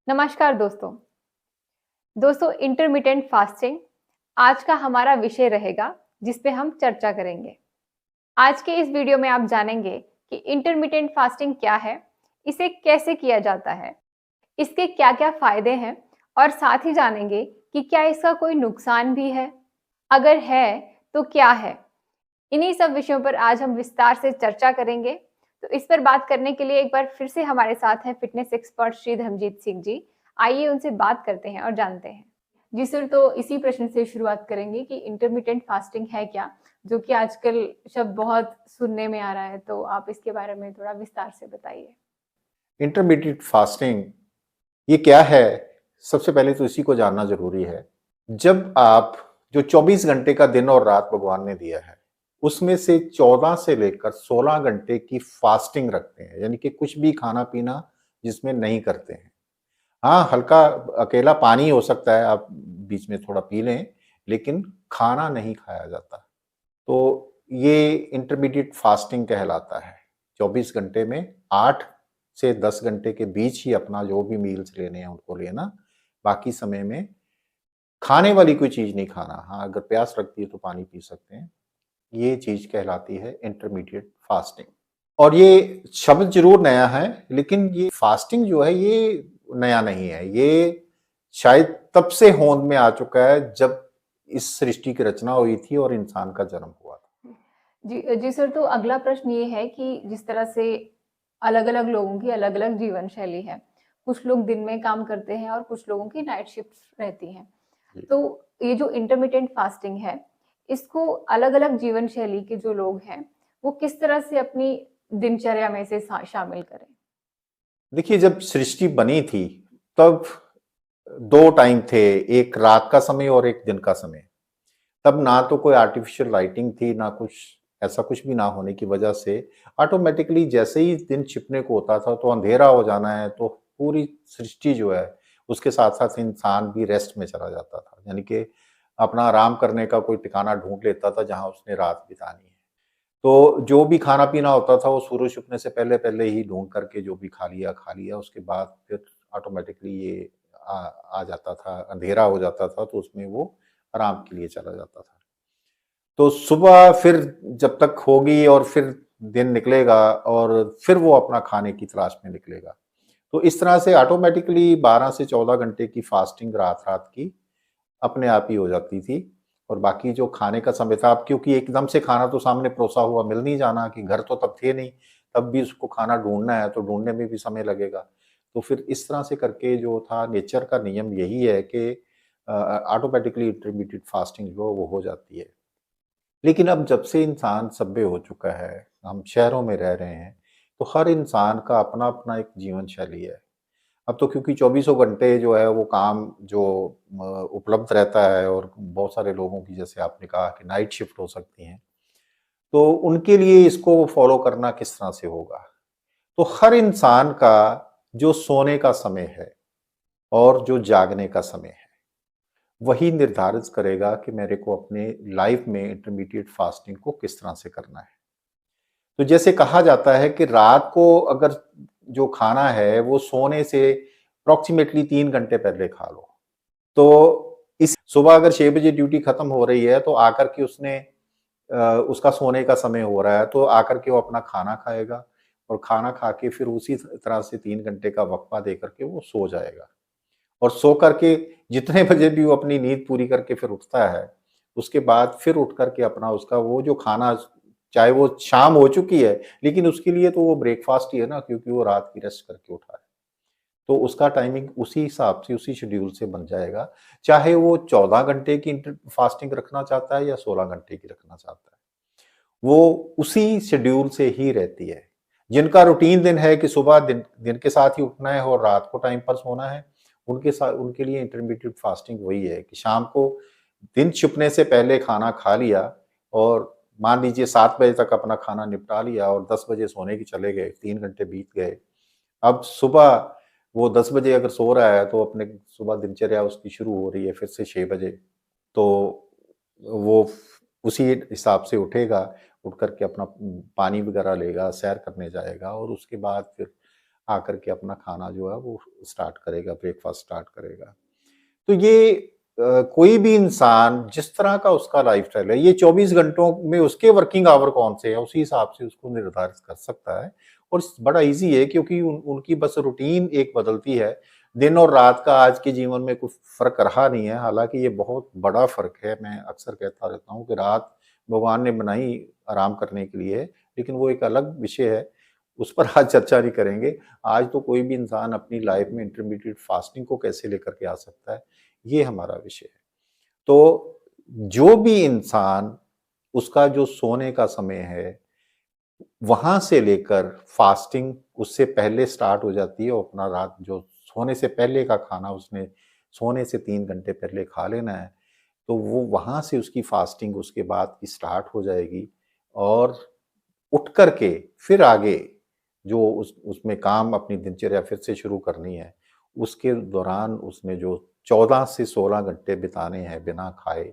नमस्कार दोस्तों। Intermittent fasting आज का हमारा विषय रहेगा जिस पे हम चर्चा करेंगे। आज के इस वीडियो में आप जानेंगे कि इंटरमिटेंट फास्टिंग क्या है, इसे कैसे किया जाता है, इसके क्या-क्या फायदे हैं और साथ ही जानेंगे कि क्या इसका कोई नुकसान भी है? अगर है तो क्या है? इन्हीं सब विषयों पर आज हम विस्तार से चर्चा करेंगे। तो इस पर बात करने के लिए एक बार फिर से हमारे साथ हैं फिटनेस एक्सपर्ट श्री धर्मजीत सिंह जी। आइए उनसे बात करते हैं और जानते हैं। जी सर, तो इसी प्रश्न से शुरुआत करेंगे कि इंटरमिटेंट फास्टिंग है क्या? जो कि आजकल शब्द बहुत सुनने में आ रहा है, तो आप इसके बारे में थोड़ा विस्तार से बताइए। इंटरमीडिएट फास्टिंग ये क्या है? सबसे पहले तो इसी को जानना ज़रूरी है। जब आप जो 24 घंटे का दिन और रात भगवान ने दिया है, उसमें से 14 से लेकर 16 घंटे की फास्टिंग रखते हैं, यानी कि कुछ भी खाना-पीना जिसमें नहीं करते हैं। हाँ, हल्का अकेला पानी हो सकता है, आप बीच में थोड़ा पी लें, लेकिन खाना नहीं खाया जाता। तो ये इंटरमीडिएट फास्टिंग कहलाता है। 24 घंटे में 8 से 10 घंटे के बीच ही अपना जो भी मील्स लेने हैं उनको लेना, बाकी समय में खाने वाली कोई चीज़ नहीं खाना। हाँ, अगर प्यास लगती है तो पानी पी सकते हैं। ये चीज़ कहलाती है इंटरमीडिएट फास्टिंग। और ये शब्द ज़रूर नया है, लेकिन ये फास्टिंग जो है ये नया नहीं है। ये शायद तब से होंद में आ चुका है जब इस सृष्टि की रचना हुई थी और इंसान का जन्म हुआ था। जी सर, तो अगला प्रश्न ये है कि जिस तरह से अलग-अलग लोगों की अलग-अलग जीवन शैली है। कुछ लोग दिन में काम करते हैं और कुछ लोगों की नाइट शिफ्ट रहती हैं। जी। तो ये जो इंटरमिटेंट फास्टिंग है, इसको अलग-अलग जीवन शैली के जो लोग हैं, वो किस तरह से अपनी दिनचर्या में इसे शामिल करें? देखिए, जब सृष्टि बनी थी, तब 2 टाइम थे, एक रात का समय और एक दिन का समय। तब ना तो कोई आर्टिफ़िशियल लाइटिंग थी, ना कुछ ऐसा कुछ भी ना होने की वजह से ऑटोमैटिकली जैसे ही दिन छिपने को होता था, तो अंधेरा हो जाना है, तो पूरी सृष्टि जो है, उसके साथ-साथ इंसान भी रेस्ट में चला जाता था। यानी कि अपना आराम करने का कोई ठिकाना ढूँढ लेता था, जहाँ उसने रात बितानी है। तो जो भी खाना-पीना होता था, वो सूरज छुपने से पहले-पहले ही ढूँढ करके जो भी खा लिया, उसके बाद फिर ऑटोमैटिकली ये आ आ जाता था, अंधेरा हो जाता था, तो उसमें वो आराम के लिए चला जाता था। तो सुबह फिर जब तक होगी और फिर दिन निकलेगा और फिर वो अपना खाने की तलाश में निकलेगा। तो इस तरह से ऑटोमैटिकली 12 से 14 घंटे की फास्टिंग रात-रात की अपने आप ही हो जाती थी और बाकी जो खाने का समय था अब क्योंकि एकदम से खाना तो सामने परोसा हुआ मिल नहीं जाना कि घर तो तब थे नहीं, तब भी उसको खाना ढूँढना है तो ढूँढने में भी समय लगेगा। तो फिर इस तरह से करके जो था नेचर का नियम यही है कि ऑटोमैटिकली इंटरमिटेंट फास्टिंग जो है वो हो जाती है। लेकिन अब जब से इंसान सभ्य हो चुका है, हम शहरों में रह रहे हैं, तो हर इंसान का अपना-अपना एक जीवन शैली है। अब तो क्योंकि चौबीसों घंटे जो है वो काम जो उपलब्ध रहता है और बहुत सारे लोगों की जैसे आपने कहा कि नाइट शिफ्ट हो सकती हैं, तो उनके लिए इसको फ़ॉलो करना किस तरह से होगा? तो हर इंसान का जो सोने का समय है और जो जागने का समय है, वही निर्धारित करेगा कि मेरे को अपने लाइफ़ में इंटरमीडिएट फास्टिंग को किस तरह से करना है। तो जैसे कहा जाता है कि रात को अगर जो खाना है वो सोने से अप्रॉक्सिमेटली 3 घंटे पहले खा लो। तो इस सुबह अगर 6 बजे ड्यूटी खत्म हो रही है तो आकर के उसने उसका सोने का समय हो रहा है तो आकर के वो अपना खाना खाएगा और खाना खा के फिर उसी तरह से 3 घंटे का वक़्फ़ा दे करके वो सो जाएगा। और सो करके जितने बजे भी वो अपनी नींद पूरी करके फिर उठता है, उसके बाद फिर उठ कर के अपना उसका वो जो खाना चाहे वो शाम हो चुकी है, लेकिन उसके लिए तो वो ब्रेकफ़ास्ट ही है ना क्योंकि वो रात की रेस्ट करके उठा है। तो उसका टाइमिंग उसी हिसाब से, उसी शेड्यूल से बन जाएगा। चाहे वो 14 घंटे की फास्टिंग रखना चाहता है या 16 घंटे की रखना चाहता है। वो उसी शेड्यूल से ही रहती है। जिनका रूटीन दिन है कि सुबह दिन दिन के साथ ही उठना है और रात को टाइम पर सोना है, उनके लिए इंटरमिटेंट फास्टिंग वही है कि शाम को दिन छिपने से पहले खाना खा लिया और मान लीजिए 7 बजे तक अपना खाना निपटा लिया और 10 बजे सोने के चले गए, 3 घंटे बीत गए। अब सुबह वो 10 बजे अगर सो रहा है तो अपने सुबह दिनचर्या उसकी शुरू हो रही है फिर से 6 बजे। तो वो उसी हिसाब से उठेगा, उठ कर के अपना पानी वगैरह लेगा, सैर करने जाएगा और उसके बाद फिर आकर के अपना खाना जो है वो स्टार्ट करेगा, ब्रेकफास्ट स्टार्ट करेगा। तो ये कोई भी इंसान जिस तरह का उसका लाइफस्टाइल है, ये 24 घंटों में उसके वर्किंग आवर कौन से हैं, उसी हिसाब से उसको निर्धारित कर सकता है। और बड़ा ईजी है, क्योंकि उनकी बस रूटीन एक बदलती है। दिन और रात का आज के जीवन में कुछ फर्क रहा नहीं है, हालांकि ये बहुत बड़ा फर्क है। मैं अक्सर कहता रहता हूँ कि रात भगवान ने बनाई आराम करने के लिए, लेकिन वो एक अलग विषय है, उस पर आज चर्चा नहीं करेंगे। आज तो कोई भी इंसान अपनी लाइफ में इंटरमीडिएट फास्टिंग को कैसे लेकर के आ सकता है, ये हमारा विषय है। तो जो भी इंसान, उसका जो सोने का समय है, वहां से लेकर फास्टिंग उससे पहले स्टार्ट हो जाती है, और अपना रात जो सोने से पहले का खाना उसने सोने से 3 घंटे पहले खा लेना है, तो वो वहां से उसकी फास्टिंग उसके बाद की स्टार्ट हो जाएगी। और उठ करके फिर आगे जो उसमें काम, अपनी दिनचर्या फिर से शुरू करनी है, उसके दौरान उसने जो 14 से 16 घंटे बिताने हैं बिना खाए,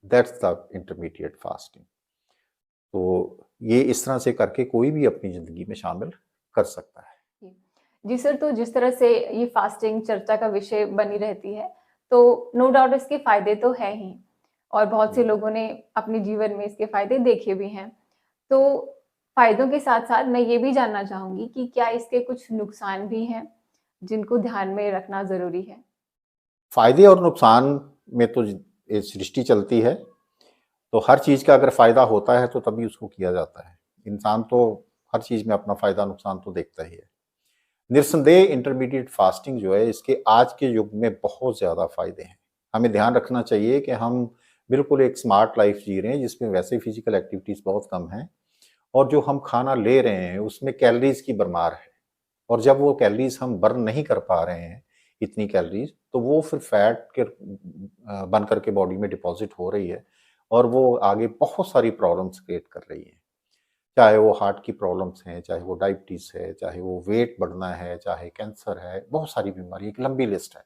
दैट्स द इंटरमीडिएट फास्टिंग। तो ये इस तरह से करके कोई भी अपनी ज़िंदगी में शामिल कर सकता है। जी सर, तो जिस तरह से ये फास्टिंग चर्चा का विषय बनी रहती है, तो नो डाउट इसके फ़ायदे तो हैं ही और बहुत से लोगों ने अपने जीवन में इसके फ़ायदे देखे भी हैं। तो फ़ायदों के साथ-साथ मैं ये भी जानना चाहूँगी कि क्या इसके कुछ नुकसान भी हैं, जिनको ध्यान में रखना ज़रूरी है? फ़ायदे और नुकसान में तो ये सृष्टि चलती है, तो हर चीज़ का अगर फ़ायदा होता है तो तभी उसको किया जाता है। इंसान तो हर चीज़ में अपना फ़ायदा नुकसान तो देखता ही है। निस्संदेह इंटरमीडिएट फास्टिंग जो है, इसके आज के युग में बहुत ज़्यादा फ़ायदे हैं। हमें ध्यान रखना चाहिए कि हम बिल्कुल एक स्मार्ट लाइफ़ जी रहे हैं, जिसमें वैसे फिज़िकल एक्टिविटीज़ बहुत कम हैं, और जो हम खाना ले रहे हैं उसमें कैलोरीज़ की भरमार है। और जब वो कैलोरीज़ हम बर्न नहीं कर पा रहे हैं, इतनी कैलोरीज़, तो वो फिर फैट के बन करके बॉडी में डिपॉज़िट हो रही है, और वो आगे बहुत सारी प्रॉब्लम्स क्रिएट कर रही है। चाहे वो हार्ट की प्रॉब्लम्स हैं, चाहे वो डायबिटीज़ है, चाहे वो वेट बढ़ना है, चाहे कैंसर है, बहुत सारी बीमारी, एक लंबी लिस्ट है।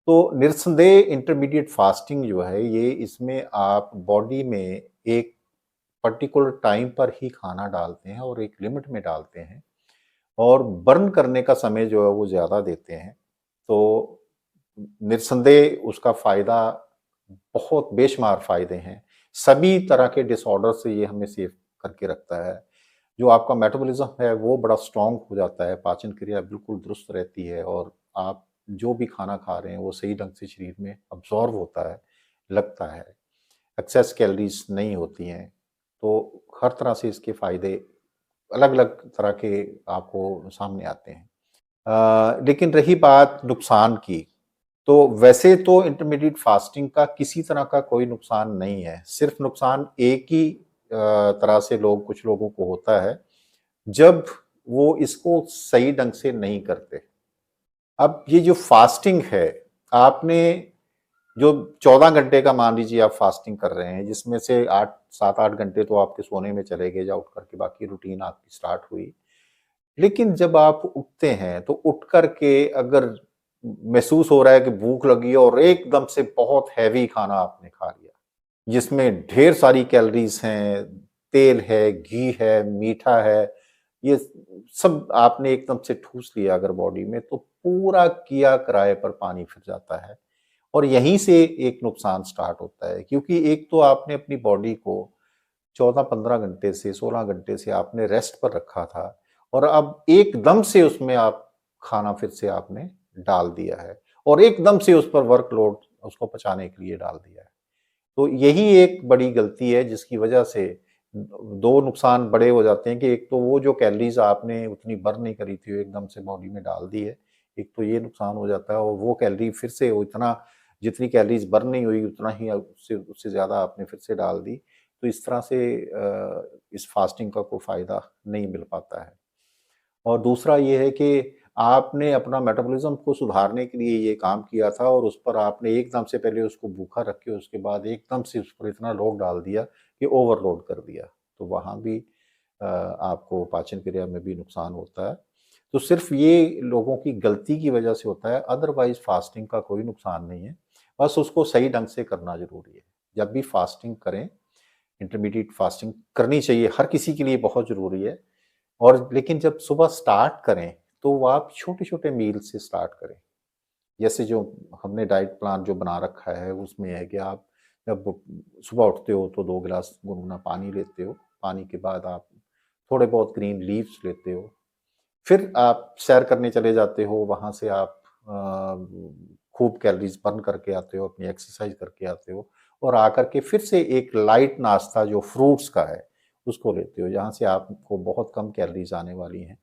तो निस्संदेह इंटरमीडिएट फास्टिंग जो है, ये इसमें आप बॉडी में एक पर्टिकुलर टाइम पर ही खाना डालते हैं और एक लिमिट में डालते हैं, और बर्न करने का समय जो है वो ज़्यादा देते हैं। तो निस्संदेह उसका फ़ायदा, बहुत बेशुमार फ़ायदे हैं। सभी तरह के डिसऑर्डर से ये हमें सेफ करके रखता है। जो आपका मेटाबॉलिज़्म है वो बड़ा स्ट्रॉन्ग हो जाता है, पाचन क्रिया बिल्कुल दुरुस्त रहती है, और आप जो भी खाना खा रहे हैं वो सही ढंग से शरीर में अब्ज़ॉर्ब होता है, लगता है। एक्सेस कैलोरीज़ नहीं होती हैं। तो हर तरह से इसके फ़ायदे अलग-अलग तरह के आपको सामने आते हैं। लेकिन रही बात नुकसान की, तो वैसे तो इंटरमीडिएट फास्टिंग का किसी तरह का कोई नुकसान नहीं है। सिर्फ़ नुकसान एक ही तरह से कुछ लोगों को होता है, जब वो इसको सही ढंग से नहीं करते। अब ये जो फास्टिंग है, आपने जो 14 घंटे का मान लीजिए आप फास्टिंग कर रहे हैं, जिसमें से 8 7-8 घंटे तो आपके सोने में चले गए, या उठ कर के बाकी रूटीन आपकी स्टार्ट हुई। लेकिन जब आप उठते हैं, तो उठ कर के अगर महसूस हो रहा है कि भूख लगी है, और एकदम से बहुत हैवी खाना आपने खा लिया, जिसमें ढेर सारी कैलोरीज़ हैं, तेल है, घी है, मीठा है, ये सब आपने एकदम से ठूस लिया अगर बॉडी में, तो पूरा किया किराए पर पानी फिर जाता है। और यहीं से एक नुकसान स्टार्ट होता है, क्योंकि एक तो आपने अपनी बॉडी को 14-15 घंटे से 16 घंटे से आपने रेस्ट पर रखा था, और अब एकदम से उसमें आप खाना फिर से आपने डाल दिया है, और एकदम से उस पर वर्कलोड उसको पचाने के लिए डाल दिया है। तो यही एक बड़ी गलती है, जिसकी वजह से 2 नुकसान बड़े हो जाते हैं, कि एक तो वो जो कैलोरीज़ आपने उतनी बर्न नहीं करी थी, वो एकदम से बॉडी में डाल दी है। एक तो ये नुकसान हो जाता है, और वो कैलोरी फिर से वो इतना, जितनी कैलोरीज़ बर्न नहीं हुई उतना ही उससे उससे ज़्यादा आपने फिर से डाल दी। तो इस तरह से इस फास्टिंग का कोई फ़ायदा नहीं मिल पाता है। और दूसरा ये है कि आपने अपना मेटाबॉलिज़्म को सुधारने के लिए ये काम किया था, और उस पर आपने एकदम से पहले उसको भूखा रख के उसके बाद एकदम से उस पर इतना लोड डाल दिया कि ओवरलोड कर दिया। तो वहाँ भी आपको पाचन क्रिया में भी नुकसान होता है। तो सिर्फ़ ये लोगों की गलती की वजह से होता है, अदरवाइज़ फास्टिंग का कोई नुकसान नहीं है। बस उसको सही ढंग से करना ज़रूरी है। जब भी फास्टिंग करें, इंटरमीडिएट फास्टिंग करनी चाहिए, हर किसी के लिए बहुत ज़रूरी है। और लेकिन जब सुबह स्टार्ट करें, तो वो आप छोटे-छोटे मील से स्टार्ट करें। जैसे जो हमने डाइट प्लान जो बना रखा है उसमें है कि आप जब सुबह उठते हो तो 2 गिलास गुनगुना पानी लेते हो। पानी के बाद आप थोड़े बहुत ग्रीन लीव्स लेते हो। फिर आप सैर करने चले जाते हो, वहाँ से आप खूब कैलोरीज़ बर्न करके आते हो, अपनी एक्सरसाइज़ करके आते हो और आकर के फिर से एक लाइट नाश्ता जो फ्रूट्स का है, उसको लेते हो, जहाँ से आपको बहुत कम कैलोरीज़ आने वाली हैं।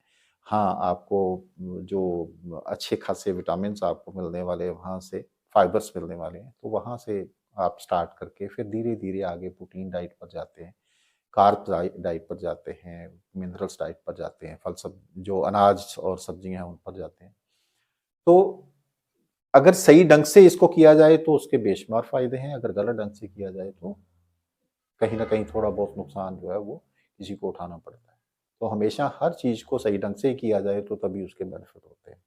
हाँ, आपको जो अच्छे खासे विटामिन्स आपको मिलने वाले हैं वहाँ से, फाइबर्स मिलने वाले हैं, तो वहाँ से आप स्टार्ट करके फिर धीरे-धीरे आगे प्रोटीन डाइट पर जाते हैं, कार्ब डाइट पर जाते हैं, मिनरल्स डाइट पर जाते हैं, फल सब जो अनाज और सब्जियाँ हैं उन पर जाते हैं। तो अगर सही ढंग से इसको किया जाए तो उसके बेशुमार फ़ायदे हैं, अगर गलत ढंग से किया जाए तो कहीं न कहीं थोड़ा बहुत नुकसान जो है वो किसी को उठाना पड़ता है। तो हमेशा हर चीज़ को सही ढंग से ही किया जाए तो तभी उसके बेनिफिट होते हैं।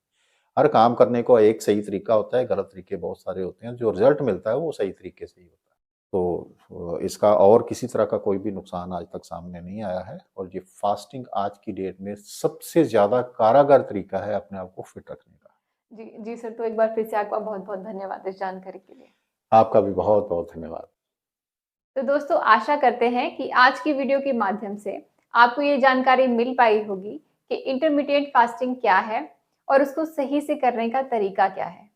हर काम करने का एक सही तरीका होता है, गलत तरीके बहुत सारे होते हैं, जो रिज़ल्ट मिलता है वो सही तरीके से ही होता है। तो इसका और किसी तरह का कोई भी नुकसान आज तक सामने नहीं आया है और ये फास्टिंग आज की डेट में सबसे ज़्यादा कारगर तरीका है अपने आप को फिट रखने का। जी, जी सर, तो एक बार फिर से आपका बहुत-बहुत धन्यवाद इस जानकारी के लिए। आपका भी बहुत-बहुत धन्यवाद। तो दोस्तों आशा करते हैं कि आज की वीडियो के माध्यम से आपको ये जानकारी मिल पाई होगी कि इंटरमिटेंट फास्टिंग क्या है और उसको सही से करने का तरीका क्या है।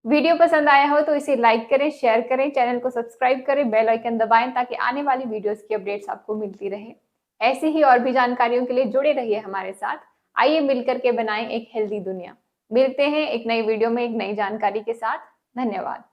वीडियो पसंद आया हो तो इसे लाइक करें, शेयर करें, चैनल को सब्सक्राइब करें, बेल आइकन दबाएं ताकि आने वाली वीडियोस की अपडेट्स आपको मिलती रहे। ऐसी ही और भी जानकारियों के लिए जुड़े रहिए हमारे साथ। आइए मिलकर के बनाएं एक हेल्दी दुनिया। मिलते हैं एक नई वीडियो में एक नई जानकारी के साथ। धन्यवाद।